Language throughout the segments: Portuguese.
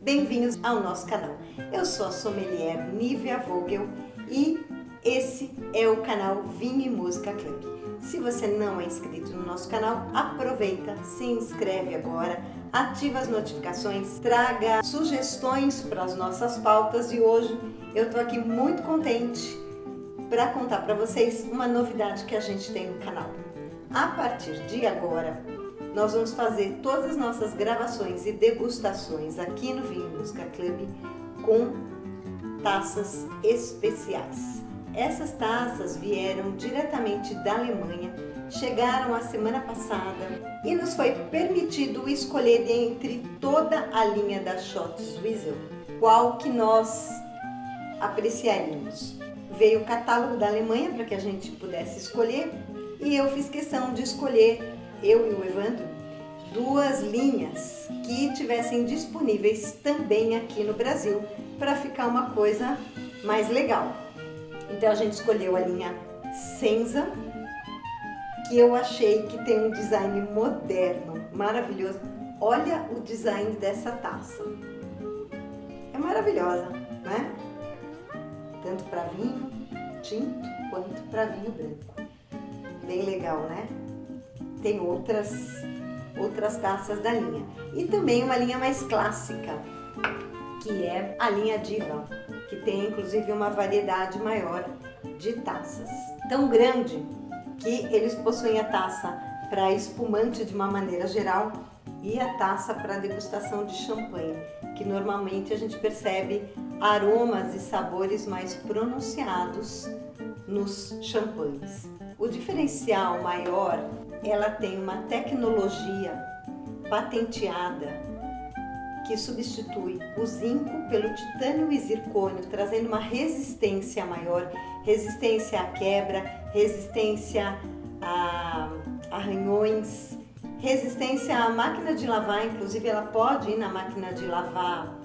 Bem-vindos ao nosso canal. Eu sou a sommelier Nívia Vogel e esse é o canal Vinho e Música Club. Se você não é inscrito no nosso canal, aproveita, se inscreve agora, ativa as notificações, traga sugestões para as nossas pautas e hoje eu estou aqui muito contente para contar para vocês uma novidade que a gente tem no canal. A partir de agora, nós vamos fazer todas as nossas gravações e degustações aqui no Vinho e Música Club com taças especiais. Essas taças vieram diretamente da Alemanha, chegaram a semana passada e nos foi permitido escolher entre toda a linha da Schott Wiesel qual que nós apreciaríamos. Veio o catálogo da Alemanha para que a gente pudesse escolher e eu fiz questão de escolher, eu e o Evandro, duas linhas que tivessem disponíveis também aqui no Brasil para ficar uma coisa mais legal. Então a gente escolheu a linha Senza, que eu achei que tem um design moderno, maravilhoso. Olha o design dessa taça. É maravilhosa, né? Tanto para vinho tinto quanto para vinho branco. Bem legal, né? Tem outras taças da linha. E também uma linha mais clássica, que é a linha Diva, que tem inclusive uma variedade maior de taças. Tão grande que eles possuem a taça para espumante de uma maneira geral e a taça para degustação de champanhe, que normalmente a gente percebe aromas e sabores mais pronunciados nos champanhes. O diferencial maior, ela tem uma tecnologia patenteada que substitui o zinco pelo titânio e zircônio, trazendo uma resistência maior, resistência à quebra, resistência a arranhões, resistência à máquina de lavar, inclusive ela pode ir na máquina de lavar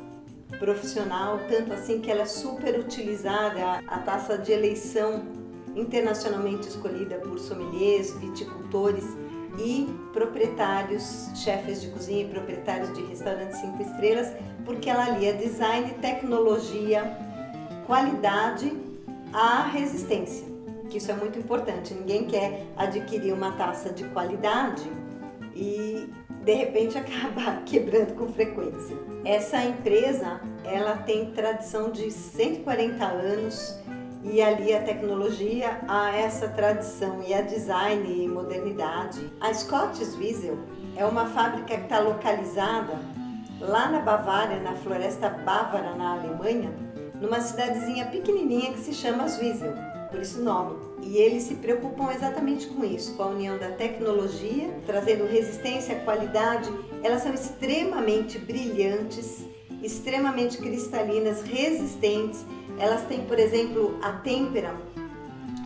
profissional, tanto assim que ela é super utilizada, a taça de eleição internacionalmente escolhida por sommeliers, viticultores e proprietários, chefes de cozinha e proprietários de restaurantes 5 estrelas, porque ela alia design, tecnologia, qualidade à resistência, que isso é muito importante. Ninguém quer adquirir uma taça de qualidade e de repente acabar quebrando com frequência. Essa empresa, ela tem tradição de 140 anos e alia a tecnologia a essa tradição e a design e modernidade. A Schott Wiesel é uma fábrica que está localizada lá na Bavária, na Floresta Bávara, na Alemanha, numa cidadezinha pequenininha que se chama Wiesel, por isso o nome. E eles se preocupam exatamente com isso, com a união da tecnologia, trazendo resistência, qualidade. Elas são extremamente brilhantes, extremamente cristalinas, resistentes. Elas têm, por exemplo, a têmpera,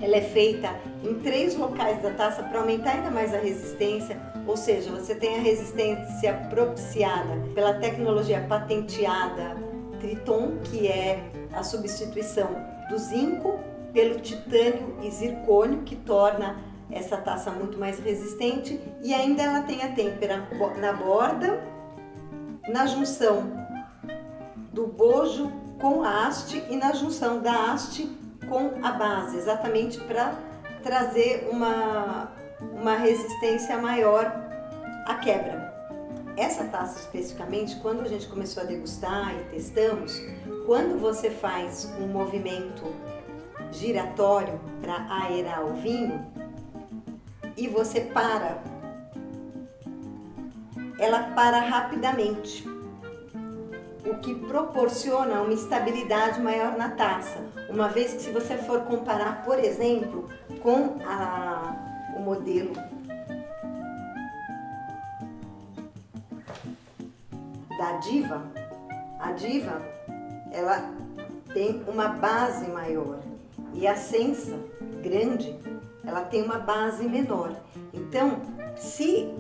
ela é feita em 3 locais da taça para aumentar ainda mais a resistência, ou seja, você tem a resistência propiciada pela tecnologia patenteada Triton, que é a substituição do zinco pelo titânio e zircônio, que torna essa taça muito mais resistente, e ainda ela tem a têmpera na borda, na junção do bojo com a haste e na junção da haste com a base, exatamente para trazer uma resistência maior à quebra. Essa taça especificamente, quando a gente começou a degustar e testamos, quando você faz um movimento giratório para aerar o vinho e você para, ela para rapidamente, o que proporciona uma estabilidade maior na taça, uma vez que se você for comparar, por exemplo, com o modelo da Diva, a Diva ela tem uma base maior e a Senza grande, ela tem uma base menor. Então, se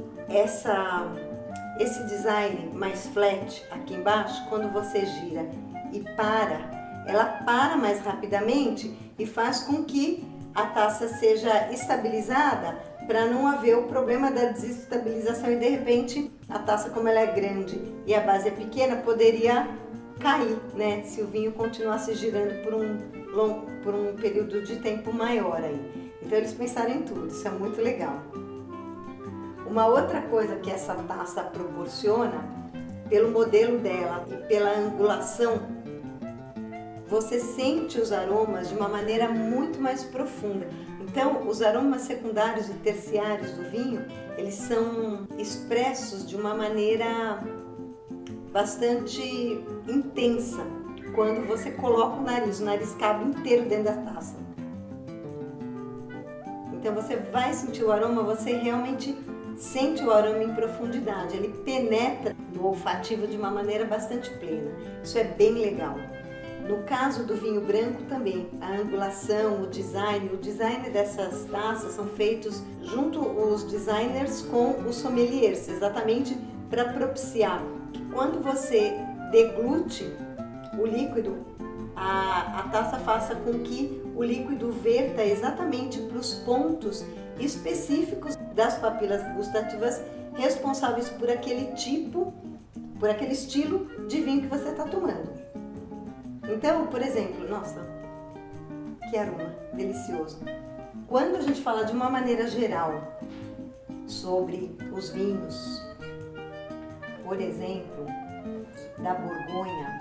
esse design mais flat aqui embaixo, quando você gira e ela para mais rapidamente e faz com que a taça seja estabilizada para não haver o problema da desestabilização e de repente a taça, como ela é grande e a base é pequena, poderia cair, né? Se o vinho continuasse girando por um período de tempo maior aí. Então eles pensaram em tudo, isso é muito legal. Uma outra coisa que essa taça proporciona, pelo modelo dela e pela angulação, você sente os aromas de uma maneira muito mais profunda. Então, os aromas secundários e terciários do vinho, eles são expressos de uma maneira bastante intensa quando você coloca o nariz cabe inteiro dentro da taça. Então você vai sentir o aroma, você realmente sente o aroma em profundidade, ele penetra no olfativo de uma maneira bastante plena. Isso é bem legal. No caso do vinho branco também, a angulação, o design dessas taças são feitos junto os designers com os sommeliers, exatamente para propiciar que quando você deglute o líquido, a taça faça com que o líquido verta exatamente para os pontos específicos das papilas gustativas responsáveis por aquele estilo de vinho que você está tomando. Então, por exemplo, nossa, que aroma delicioso. Quando a gente fala de uma maneira geral sobre os vinhos, por exemplo, da Borgonha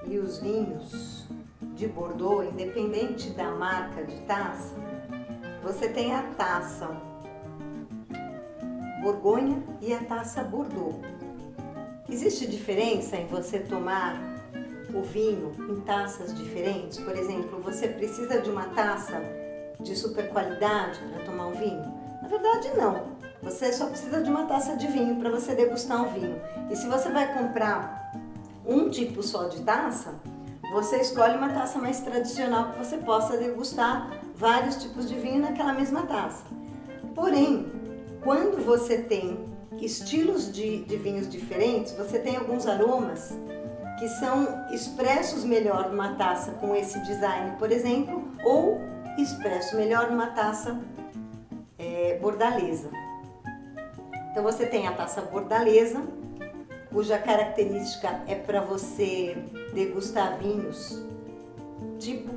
e os vinhos de Bordeaux, independente da marca de taça, você tem a taça Borgonha e a taça Bordeaux. Existe diferença em você tomar o vinho em taças diferentes? Por exemplo, você precisa de uma taça de super qualidade para tomar um vinho? Na verdade, não. Você só precisa de uma taça de vinho para você degustar um vinho. E se você vai comprar um tipo só de taça, você escolhe uma taça mais tradicional que você possa degustar vários tipos de vinho naquela mesma taça. Porém, quando você tem estilos de vinhos diferentes, você tem alguns aromas que são expressos melhor numa taça com esse design, por exemplo, ou expressos melhor numa taça bordaleza. Então você tem a taça bordaleza, cuja característica é para você degustar vinhos tipo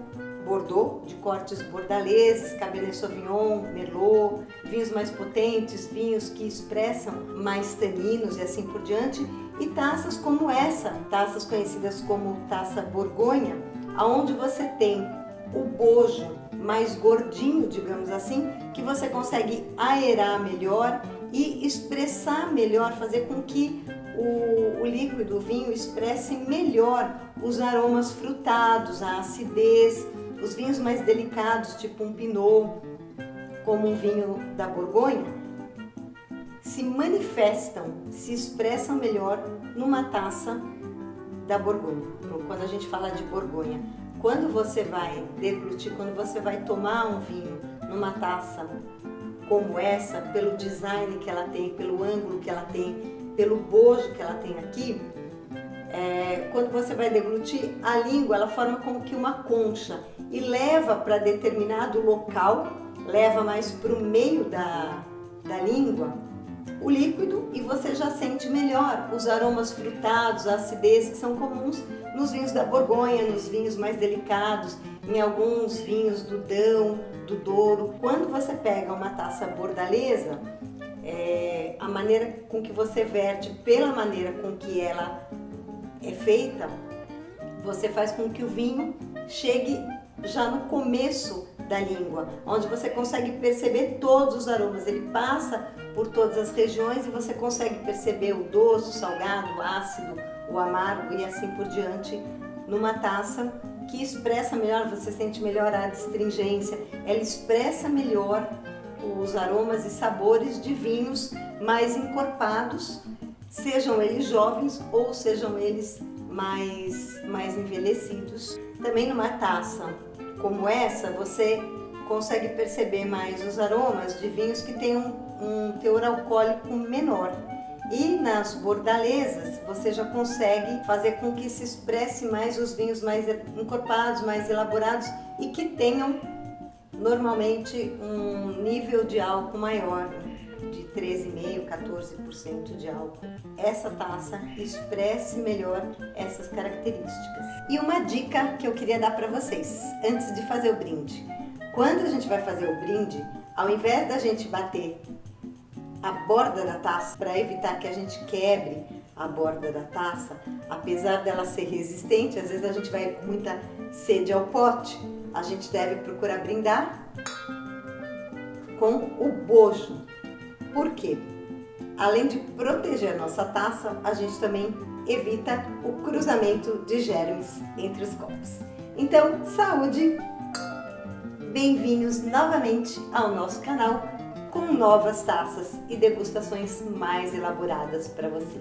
Bordeaux, de cortes bordaleses, Cabernet Sauvignon, Merlot, vinhos mais potentes, vinhos que expressam mais taninos e assim por diante, e taças como essa, taças conhecidas como taça Borgonha, onde você tem o bojo mais gordinho, digamos assim, que você consegue aerar melhor e expressar melhor, fazer com que o líquido, o vinho, expresse melhor os aromas frutados, a acidez. Os vinhos mais delicados, tipo um Pinot, como um vinho da Borgonha, se manifestam, se expressam melhor numa taça da Borgonha. Quando a gente fala de Borgonha, quando você vai deglutir, quando você vai tomar um vinho numa taça como essa, pelo design que ela tem, pelo ângulo que ela tem, pelo bojo que ela tem aqui, quando você vai deglutir, a língua ela forma como que uma concha e leva para determinado local, leva mais para o meio da língua o líquido e você já sente melhor os aromas frutados, a acidez que são comuns nos vinhos da Borgonha, nos vinhos mais delicados, em alguns vinhos do Dão, do Douro. Quando você pega uma taça bordaleza, a maneira com que você verte, pela maneira com que ela é feita, você faz com que o vinho chegue já no começo da língua, onde você consegue perceber todos os aromas. Ele passa por todas as regiões e você consegue perceber o doce, o salgado, o ácido, o amargo e assim por diante, numa taça que expressa melhor, você sente melhor a astringência, ela expressa melhor os aromas e sabores de vinhos mais encorpados, sejam eles jovens ou sejam eles mais envelhecidos. Também numa taça como essa, você consegue perceber mais os aromas de vinhos que têm um teor alcoólico menor. E nas bordalezas, você já consegue fazer com que se expresse mais os vinhos mais encorpados, mais elaborados e que tenham normalmente um nível de álcool maior, de 13,5%, 14% de álcool. Essa taça expresse melhor essas características. E uma dica que eu queria dar para vocês, antes de fazer o brinde. Quando a gente vai fazer o brinde, ao invés da gente bater a borda da taça, para evitar que a gente quebre a borda da taça, apesar dela ser resistente, às vezes a gente vai com muita sede ao pote, a gente deve procurar brindar com o bojo. Por quê? Além de proteger a nossa taça, a gente também evita o cruzamento de germes entre os copos. Então, saúde! Bem-vindos novamente ao nosso canal com novas taças e degustações mais elaboradas para você.